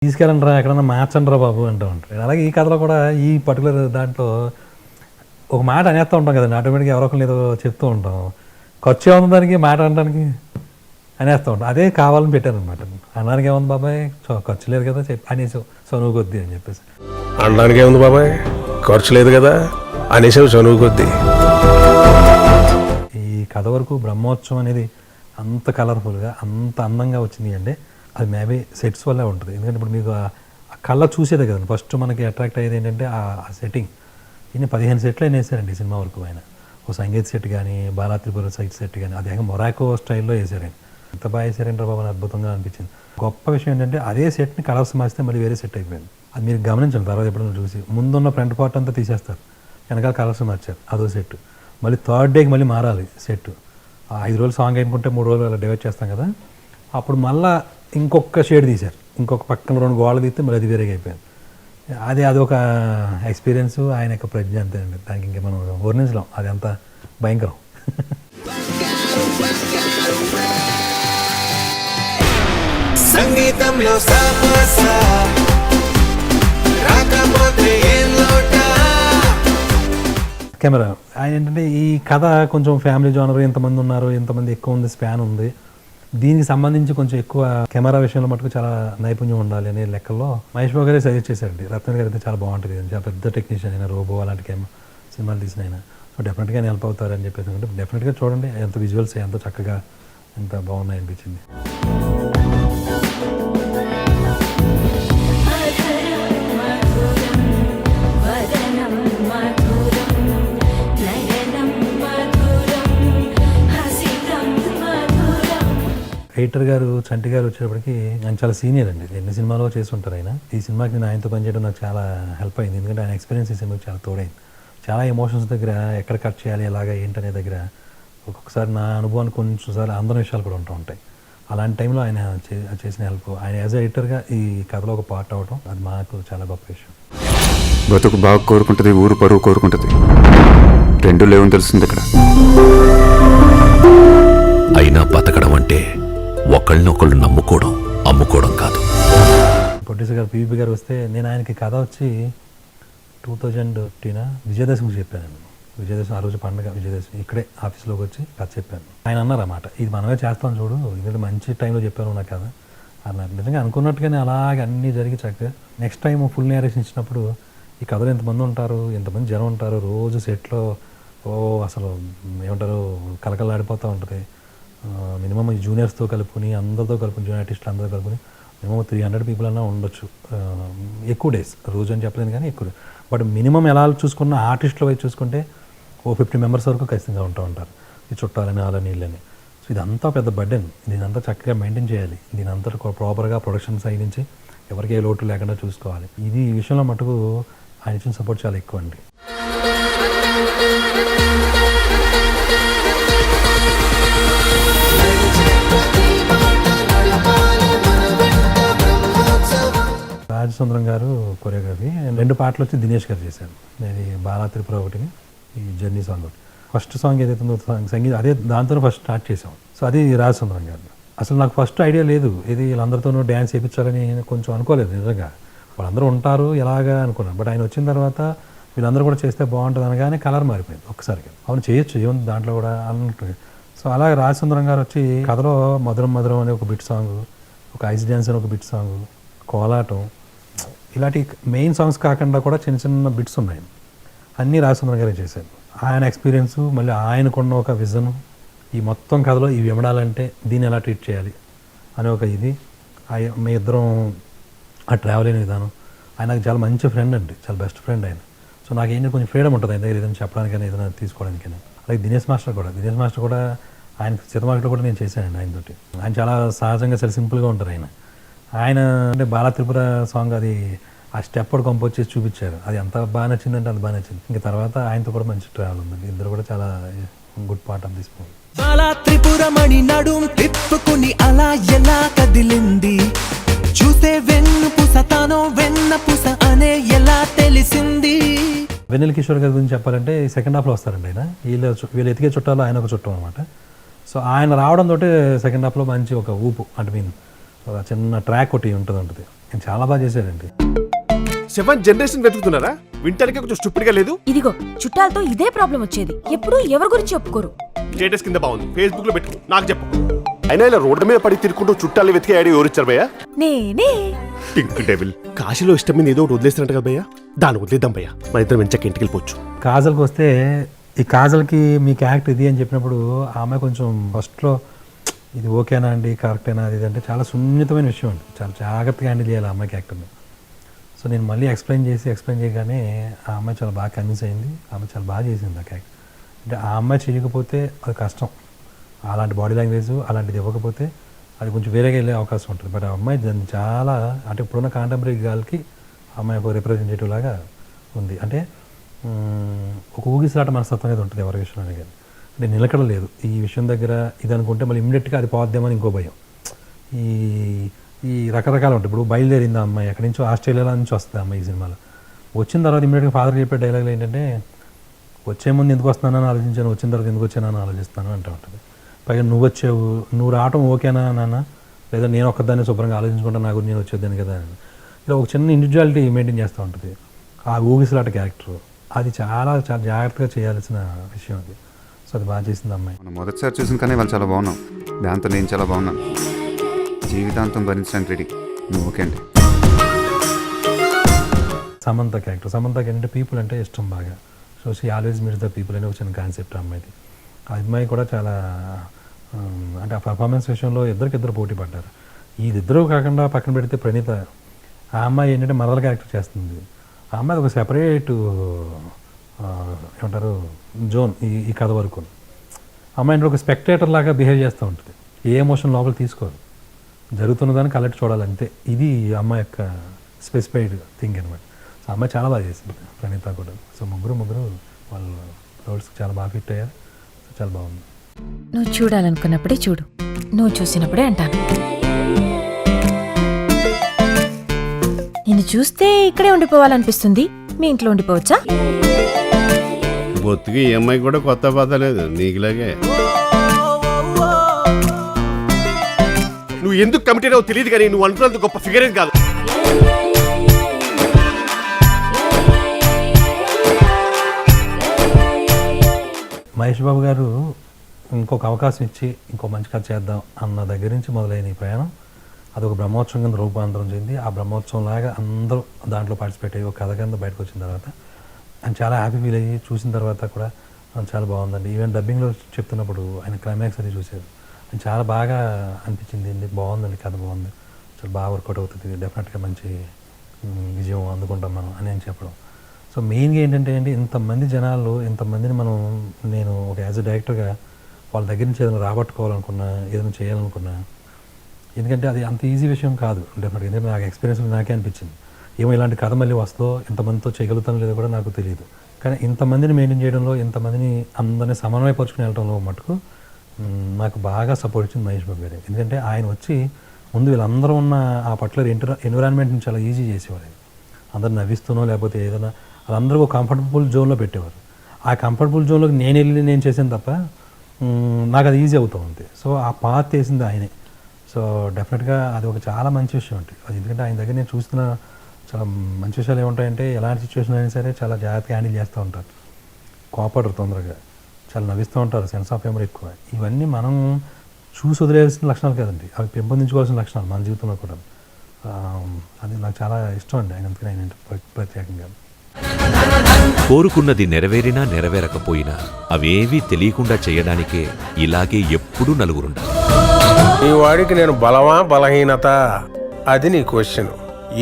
తీసుకెళ్ళండి రా ఎక్కడన్నా మార్చండి రా బాబు అంటూ ఉంటారు. అలాగే ఈ కథలో కూడా ఈ పర్టికులర్ దాంట్లో ఒక మాట అనేస్తూ ఉంటాం కదండి, ఆటోమేటిక్గా ఎవరో ఒకరు ఏదో చెప్తూ ఉంటాం, ఖర్చు ఏముంది దానికి మాట అనడానికి అనేస్తూ ఉంటాం. అదే కావాలని పెట్టారనమాట. అనడానికి ఏముంది బాబాయ్, ఖర్చు లేదు కదా అనేసి చనువు కొద్ది అని చెప్పేసి. అనడానికి ఏముంది బాబాయ్, ఖర్చు లేదు కదా అనేసి చనువు కొద్ది. ఈ కథ వరకు బ్రహ్మోత్సవం అనేది అంత కలర్ఫుల్గా అంత అందంగా వచ్చింది అంటే అది మేబీ సెట్స్ వల్లే ఉంటుంది. ఎందుకంటే ఇప్పుడు మీకు ఆ కళ్ళ చూసేదే కదండి ఫస్ట్ మనకి అట్రాక్ట్ అయ్యేది ఏంటంటే ఆ సెట్టింగ్. ఈయన 15 సెట్లు అయినా వేసారండి ఈ సినిమా వరకు. ఆయన ఒక సంగీత సెట్ కానీ, బాలా త్రిపుర సైట్ సెట్ కానీ, అది మొరాకో స్టైల్లో వేసారండి. ఎంత బాగా వేసారంటారు బాబు, అద్భుతంగా అనిపించింది. గొప్ప విషయం ఏంటంటే అదే సెట్ని కలర్స్ మార్చితే మళ్ళీ వేరే సెట్ అయిపోయింది. అది మీరు గమనించండి తర్వాత ఎప్పుడైనా చూసి. ముందున్న ఫ్రంట్ పార్ట్ అంతా తీసేస్తారు, వెనకాల కలర్స్ మార్చారు, అదో సెట్. మళ్ళీ థర్డ్ డేకి మళ్ళీ మారాలి సెట్. 5 రోజులు సాంగ్ అనుకుంటే 3 రోజులు అలా డివైడ్ చేస్తాం కదా, అప్పుడు మళ్ళీ ఇంకొక షేడ్ తీశారు, ఇంకొక పక్కన 2 గోడలు తీస్తే మళ్ళీ అది వేరేగా అయిపోయింది. అదొక ఎక్స్పీరియన్స్, ఆయన యొక్క ప్రజ్ఞ అంతే అండి. దానికి ఇంకా మనం వర్ణించలేం, అది అంత భయంకరం. సంగీతంలో కెమెరా ఆయన ఏంటంటే ఈ కథ కొంచెం ఫ్యామిలీ జోనర్, ఎంతమంది ఉన్నారు, ఎంతమంది ఎక్కువ ఉంది, స్పాన్ ఉంది, దీనికి సంబంధించి కొంచెం ఎక్కువ కెమెరా విషయంలో మటుకు చాలా నైపుణ్యం ఉండాలి అనే లెక్కల్లో మహేష్ బాబు గారే సజెస్ట్ చేశారండి. రత్న గారు అయితే చాలా బాగుంటుంది, చాలా పెద్ద టెక్నీషియన్ అయినా, రోబో అలాంటి సినిమాలు తీసిన అయినా. సో డెఫినెట్గా హెల్ప్ అవుతారని చెప్పేసి అంటే డెఫినెట్గా చూడండి, ఎంత విజువల్స్ ఎంత చక్కగా ఎంత బాగున్నాయి అనిపించింది. రైటర్ గారు చంటి గారు వచ్చేటప్పటికి ఆయన చాలా సీనియర్ అండి, ఎన్ని సినిమాలో చేసి ఉంటారు ఆయన. ఈ సినిమాకి నేను ఆయనతో పనిచేయడం నాకు చాలా హెల్ప్ అయింది, ఎందుకంటే ఆయన ఎక్స్పీరియన్స్ ఈ సినిమాకి చాలా తోడైంది. చాలా ఎమోషన్స్ దగ్గర ఎక్కడ కట్ చేయాలి, ఎలాగా ఏంటనే దగ్గర ఒక్కొక్కసారి నా అనుభవానికి కొంచెంసార్లు అందరి విషయాలు కూడా ఉంటూ ఉంటాయి. అలాంటి టైంలో ఆయన చేసిన హెల్ప్, ఆయన యాజ్ ఎడిటర్గా ఈ కథలో ఒక పార్ట్ అవ్వడం, అది మాకు చాలా గొప్ప విషయం. బతుకు బాగా కోరుకుంటుంది, ఊరు పరువు కోరుకుంటుంది, రెండు లేవని తెలిసింది ఇక్కడ. అయినా బతకడం అంటే ఒకళ్ళనొకళ్ళు నమ్ముకోవడం, అమ్ముకోవడం కాదు. ప్రొడ్యూసర్ గారు పివిపి గారు వస్తే నేను ఆయనకి కథ వచ్చి 2015 విజయదశమికి చెప్పాను. విజయదశమి ఆ రోజు పండుగ, విజయదశమి ఇక్కడే ఆఫీస్లోకి వచ్చి కథ చెప్పాను. ఆయన అన్నారు అన్నమాట, ఇది మనమే చేస్తాం చూడు, ఎందుకంటే మంచి టైంలో చెప్పాను నాకు కథ అన్నారు. నిజంగా అనుకున్నట్టుగానే అలాగే అన్నీ జరిగి చక్కగా నెక్స్ట్ టైం ఫుల్ నేరేషన్ ఇచ్చినప్పుడు ఈ కథలో ఎంతమంది ఉంటారు, ఎంతమంది జనం ఉంటారు, రోజు సెట్లో అసలు ఏమంటారు కలకలాడిపోతూ ఉంటుంది. మినిమం ఈ జూనియర్స్తో కలుపుకొని, అందరితో కలుపుకొని, జూనియర్ ఆర్టిస్టులు అందరితో కలుపుకొని మినిమం 300 పీపుల్ అన్నా ఉండొచ్చు. ఎక్కువ డేస్, రోజు అని చెప్పలేను కానీ ఎక్కువ. బట్ మినిమం ఎలా చూసుకున్న ఆర్టిస్టుల వైపు చూసుకుంటే 50 మెంబర్స్ వరకు ఖచ్చితంగా ఉంటూ ఉంటారు, ఈ చుట్టాలని అలా నీళ్ళని. సో ఇదంతా పెద్ద బర్డెన్, దీనంతా చక్కగా మెయింటైన్ చేయాలి, దీనంతా ప్రాపర్గా ప్రొడక్షన్ సైడ్ నుంచి ఎవరికి ఏ లోటు లేకుండా చూసుకోవాలి. ఇది ఈ విషయంలో మటుకు ఆయన ఇచ్చిన సపోర్ట్ చాలా ఎక్కువ అండి. రాజసుందరం గారు కొరియోగ్రఫీ, 2 పాటలు వచ్చి దినేష్ గారు చేశారు. ఇది బాలా త్రిపుర ఒకటి, ఈ జర్నీ సాంగ్ ఒకటి. ఫస్ట్ సాంగ్ ఏదైతే ఉందో సంగీతం అదే, దాంతో ఫస్ట్ స్టార్ట్ చేసాం. సో అది రాజసుందరం గారు. అసలు నాకు ఫస్ట్ ఐడియా లేదు, ఇది వీళ్ళందరితోనూ డ్యాన్స్ చేయించాలని కొంచెం అనుకోలేదు నిజంగా. వాళ్ళందరూ ఉంటారు ఎలాగా అనుకున్నాను. బట్ ఆయన వచ్చిన తర్వాత వీళ్ళందరూ కూడా చేస్తే బాగుంటుంది అనగానే కలర్ మారిపోయింది ఒక్కసారిగా. అవును చేయొచ్చు, ఏముంది దాంట్లో కూడా అన్నట్టు. సో అలాగే రాజసుందరం గారు వచ్చి కథలో మధురం మధురం అనే ఒక బిట్ సాంగ్, ఒక ఐస్ డ్యాన్స్ అని ఒక బిట్ సాంగ్, కోలాటం, ఇలాంటి మెయిన్ సాంగ్స్ కాకుండా కూడా చిన్న చిన్న బిట్స్ ఉన్నాయి, అన్నీ రాజసుందరం గారే చేశారు. ఆయన ఎక్స్పీరియన్సు, మళ్ళీ ఆయనకున్న ఒక విజను, ఈ మొత్తం కథలో ఇవి ఇవ్వడాలంటే దీన్ని ఎలా ట్రీట్ చేయాలి అనే ఒక ఇది, మీ ఇద్దరం ఆ ట్రావెల్ అయిన విధానం. ఆయన నాకు చాలా మంచి ఫ్రెండ్ అండి, చాలా బెస్ట్ ఫ్రెండ్ ఆయన. సో నాకు ఏంటంటే కొంచెం ఫ్రీడమ్ ఉంటుంది ఆయన దగ్గర ఏదైనా చెప్పడానికైనా ఏదైనా తీసుకోవడానికైనా. అలాగే దినేష్ మాస్టర్ కూడా ఆయన సినిమాలో కూడా నేను చేశానండి ఆయనతోటి. ఆయన చాలా సహజంగా చాలా సింపుల్గా ఉంటారు ఆయన అంటే బాలా త్రిపుర సాంగ్, అది ఆ స్టెప్ కూడా కంపోజ్ చేసి చూపించారు, అది ఎంత బాగా నచ్చిందంటే అంత బాగా నచ్చింది. ఇంకా తర్వాత ఆయనతో కూడా మంచి ట్రావెల్ ఉంది, ఇద్దరు కూడా చాలా good part of this movie. Bala Tripura Mani నడుం తిప్పుకుని అలా ఎలా కదిలింది, చూసే వెన్నుపూస తానో వెన్నపూస అనే ఎలా తెలిసింది. వెన్నెల కిషోర్ గారి గురించి చెప్పాలంటే సెకండ్ హాఫ్లో వస్తారండి ఆయన. వీళ్ళు ఎతికే చుట్టాలు ఆయన ఒక చుట్టం అనమాట. సో ఆయన రావడంతో సెకండ్ హాఫ్లో మంచి ఒక ఊపు, అంటే మీన్ సో ఆ చిన్న ట్రాక్ ఒకటి ఉంటుంది నేను చాలా బాగా చేశాడండి. 7th generation వెతుకుతున్నారా? వింటానికి కొంచెం స్టూపిడ్ గా లేదు. ఇదిగో చుట్టాలతో ఇదే ప్రాబ్లం వచ్చేది. ఎప్పుడు ఎవరి గురించి చెప్పుకోరు. స్టేటస్ కింద బాగుంది, ఫేస్బుక్ లో పెట్టు, నాకు చెప్పు. అయినా ఇలా రోడ్డు మీద పడి తిరుక్కుంటూ చుట్టాలు వెతికే ఐడియా ఎవరిచ్చారు భయ్యా? నేనే. Pink devil. కాశీలో ఇష్టం మీద ఏదో ఒకటి వదిలేస్తున్నట్టు కదా భయ్యా, దాన్ని వదిలేద్దాం భయ్యా, మన ఇద్దరం వెంచక ఇంటికి వెళ్ళిపోవచ్చు. కాజల్కి వస్తే ఈ కాజల్కి మీ క్యారెక్టర్ ఇది అని చెప్పినప్పుడు ఆ అమ్మాయి కొంచెం ఫస్ట్లో ఇది ఓకేనా అండి, కరెక్టేనా అది అంటే చాలా సున్నితమైన విషయం అండి, చాలా జాగ్రత్తగా హ్యాండిల్ చేయాలి ఆ అమ్మాయి క్యారెక్టర్ని. సో నేను మళ్ళీ ఎక్స్ప్లెయిన్ చేయగానే ఆ అమ్మాయి చాలా బాగా కన్విన్స్ అయింది, ఆ అమ్మాయి చాలా బాగా చేసింది ఆ క్యారెక్టర్. అంటే ఆ అమ్మాయి చేయకపోతే అది కష్టం, అలాంటి బాడీ లాంగ్వేజ్ అలాంటిది ఇవ్వకపోతే అది కొంచెం వేరేగా వెళ్ళే అవకాశం ఉంటుంది. బట్ ఆ అమ్మాయి దాన్ని చాలా అంటే ఇప్పుడున్న కాంటెంపరీ గర్ల్కి అమ్మాయి ఒక రిప్రజెంటేటివ్ లాగా ఉంది. అంటే ఒక ఊగిసలాట మనస్తత్వం అనేది ఉంటుంది ఎవరి విషయంలో కానీ. అంటే నిలకడలేదు ఈ విషయం దగ్గర, ఇది అనుకుంటే మళ్ళీ ఇమ్మీడియట్గా అది పోద్దామని ఇంకో భయం. ఈ రకరకాలు ఉంటాయి. ఇప్పుడు బయలుదేరింది ఆ అమ్మాయి, ఎక్కడి నుంచో ఆస్ట్రేలియా నుంచి వస్తుంది ఆ అమ్మాయి ఈ సినిమాలో. వచ్చిన తర్వాత ఇమ్మీడియట్గా ఫాదర్ చెప్పే డైలాగులు ఏంటంటే వచ్చే ముందు ఎందుకు వస్తున్నానని ఆలోచించాను, వచ్చిన తర్వాత ఎందుకు వచ్చానని ఆలోచిస్తాను అంటూ ఉంటుంది. పైగా నువ్వు వచ్చావు, నువ్వు రావటం ఓకేనా నాన్న, లేదా నేను ఒక్కదాన్ని శుభ్రంగా ఆలోచించుకుంటా నా గురించి నేను వచ్చేదాన్ని కదా అని. ఇలా ఒక చిన్న ఇండివిజువాలిటీ మెయింటైన్ చేస్తూ ఉంటుంది ఆ ఊగిసలాట క్యారెక్టర్. అది చాలా చాలా జాగ్రత్తగా చేయాల్సిన విషయం అది. సో అది బాగా చేసింది అమ్మాయి. మనం మొదటిసారి చూసిన కానీ వాళ్ళు చాలా బాగున్నాం, దాంతో నేను చాలా బాగున్నాను, జీవితాంతం భరించడానికి రెడీ. నువ్వు ఓకే అండి. సమంత క్యారెక్టర్, సమంతకి ఏంటంటే పీపుల్ అంటే ఇష్టం బాగా. So she always meets the people అనే ఒక చిన్న కాన్సెప్ట్ అమ్మాయిది. ఆ అమ్మాయి కూడా చాలా అంటే ఆ పర్ఫార్మెన్స్ విషయంలో ఇద్దరు పోటీ పడ్డారు. ఇద్దరు కాకుండా పక్కన పెడితే ప్రణీత, ఆ అమ్మాయి ఏంటంటే మరల క్యారెక్టర్ చేస్తుంది. ఆ అమ్మాయి ఒక సెపరేట్ ఏమంటారు జోన్ ఈ కథ వరకు. అమ్మాయి అంటే ఒక స్పెక్టేటర్ లాగా బిహేవ్ చేస్తూ ఉంటుంది, ఏ ఎమోషన్ లోపల తీసుకోరు, జరుగుతున్నదాన్ని కలెక్ట్ చూడాలి అంతే. ఇది అమ్మాయి యొక్క స్పెసిఫైడ్ థింగ్ అనమాట. సో అమ్మాయి చాలా బాగా చేసింది, ప్రణీత కూడా. సో ముగ్గురు వాళ్ళ రోల్స్కి చాలా బాగా ఫిట్ అయ్యారు. సో చాలా బాగుంది. నువ్వు చూడాలనుకున్నప్పుడే చూడు, నువ్వు చూసినప్పుడే అంటాను. నిన్ను చూస్తే ఇక్కడే ఉండిపోవాలనిపిస్తుంది. మీ ఇంట్లో ఉండిపోవచ్చా? బొత్తుకి ఈ అమ్మాయి కూడా కొత్త పాత లేదు నీకులాగే. నువ్వు ఎందుకు కమిటెడ్ అవు తెలియదు కానీ నువ్వు అనుకున్నంత గొప్ప ఫిగర్ ఏం కాదు. మహేష్ బాబు గారు ఇంకొక అవకాశం ఇచ్చి ఇంకో మంచి కథ చేద్దాం అన్న దగ్గర నుంచి మొదలైన ఈ ప్రయాణం అదొక బ్రహ్మోత్సవం కింద రూపాంతరం చెంది, ఆ బ్రహ్మోత్సవం లాగా అందరూ దాంట్లో పార్టిసిపేట్ అయ్యి ఒక కథ కింద బయటకు వచ్చిన తర్వాత ఆయన చాలా హ్యాపీ ఫీల్ అయ్యి చూసిన తర్వాత కూడా చాలా బాగుందండి. ఈవెన్ డబ్బింగ్లో చెప్తున్నప్పుడు ఆయన క్లైమాక్స్ అది చూశారు, ఆయన చాలా బాగా అనిపించింది. బాగుందండి, కథ బాగుంది, చాలా బాగా వర్కౌట్ అవుతుంది, డెఫినెట్గా మంచి విజయం అందుకుంటాం మనం అని అని చెప్పడం. సో మెయిన్గా ఏంటంటే అండి, ఇంతమంది జనాలు ఇంతమందిని నేను ఒక యాజ్ ఎ డైరెక్టర్గా వాళ్ళ దగ్గర నుంచి ఏదైనా రాబట్టుకోవాలనుకున్నా, ఏదైనా చేయాలనుకున్నా, ఎందుకంటే అది అంత ఈజీ విషయం కాదు డెఫినెట్గా. ఎందుకంటే నాకు ఎక్స్పీరియన్స్ నాకే అనిపించింది, ఏమో ఇలాంటి కథ మళ్ళీ వస్తుందో ఇంతమందితో చేయగలుగుతానో లేదో కూడా నాకు తెలియదు. కానీ ఇంతమందిని మెయింటైన్ చేయడంలో, ఇంతమందిని అందరినీ సమన్వయపరుచుకుని వెళ్ళడంలో మటుకు నాకు బాగా సపోర్ట్ ఇచ్చింది మహేష్ బాబు గారు. ఎందుకంటే ఆయన వచ్చి ముందు వీళ్ళందరూ ఉన్న ఆ పర్టికులర్ ఎన్విరాన్మెంట్ని చాలా ఈజీ చేసేవారు. అందరు నవ్విస్తూనో లేకపోతే ఏదైనా వాళ్ళందరూ ఒక కంఫర్టబుల్ జోన్లో పెట్టేవారు. ఆ కంఫర్టబుల్ జోన్లోకి నేను చేసాను తప్ప నాకు అది ఈజీ అవుతూ ఉంది. సో ఆ పాత్ వేసింది ఆయనే. సో డెఫినెట్గా అది ఒక చాలా మంచి విషయం అంటే అది. ఎందుకంటే ఆయన దగ్గర నేను చూస్తున్న చాలా మంచి విషయాలు ఏముంటాయంటే, ఎలాంటి సిచ్యువేషన్ అయినా సరే చాలా జాగ్రత్తగా హ్యాండిల్ చేస్తూ ఉంటారు, కోపడరు తొందరగా, చాలా నవ్విస్తూ ఉంటారు, సెన్స్ ఆఫ్ హ్యూమర్ ఎక్కువ. ఇవన్నీ మనం చూసి వదిలేయాల్సిన లక్షణాలు కదండి, అవి పెంపొందించుకోవాల్సిన లక్షణాలు మన జీవితంలో కూడా. అది నాకు చాలా ఇష్టం అండి ఆయన, అందుకని ఆయన ప్రత్యేకంగా. కోరుకున్నది నెరవేరినా నెరవేరకపోయినా అవేవీ తెలియకుండా చేయడానికే ఇలాగే ఎప్పుడూ నలుగురుండాలి. ఈ వాడికి నేను బలమా బలహీనత అది నీ క్వశ్చన్.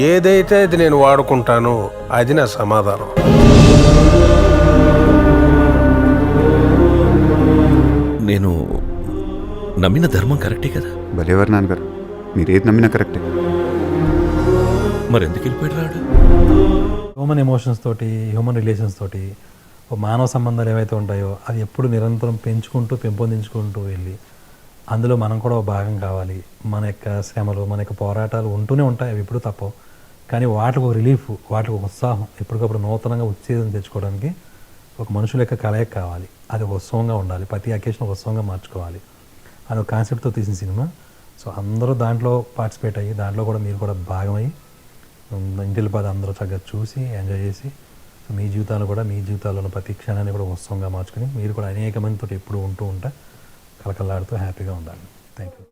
ఏదైతే అది నేను వాడుకుంటానో అది నా సమాధానం. నేను నమ్మిన ధర్మం కరెక్టే కదా. భలేవారు నాన్నగారు, మీరు ఏది నమ్మినా కరెక్టే. మరెందుకు వెళ్ళిపోయాడు రాడు? హ్యూమన్ ఎమోషన్స్ తోటి, హ్యూమన్ రిలేషన్స్ తోటి, మానవ సంబంధాలు ఏవైతే ఉంటాయో అది ఎప్పుడు నిరంతరం పెంపుకుంటూ వెళ్ళి అందులో మనం కూడా ఒక భాగం కావాలి. మన యొక్క శ్రమలు, మన యొక్క పోరాటాలు ఉంటూనే ఉంటాయి, అవి ఎప్పుడు తప్పవు. కానీ వాటికి ఒక రిలీఫ్, వాటికి ఒక ఉత్సాహం, ఎప్పటికప్పుడు నూతనంగా ఉత్తేజం తెచ్చుకోవడానికి ఒక మనుషుల యొక్క కలయిక కావాలి. అది ఒక ఉత్సవంగా ఉండాలి, ప్రతి అకేషన్ ఒక ఉత్సవంగా మార్చుకోవాలి. అది ఒక కాన్సెప్ట్తో తీసిన సినిమా. సో అందరూ దాంట్లో పార్టిసిపేట్ అయ్యి దాంట్లో కూడా మీరు కూడా భాగమయ్యి ఇంటిల్లి పద అందరూ చక్కగా చూసి ఎంజాయ్ చేసి సో మీ జీవితాలు కూడా మీ జీవితాల్లో ప్రతి క్షణాన్ని కూడా ఉత్సవంగా మార్చుకుని మీరు కూడా అనేక మందితో ఎప్పుడు ఉంటూ ఉంటా కలకల్లాడుతూ హ్యాపీగా ఉండాలి. Thank you.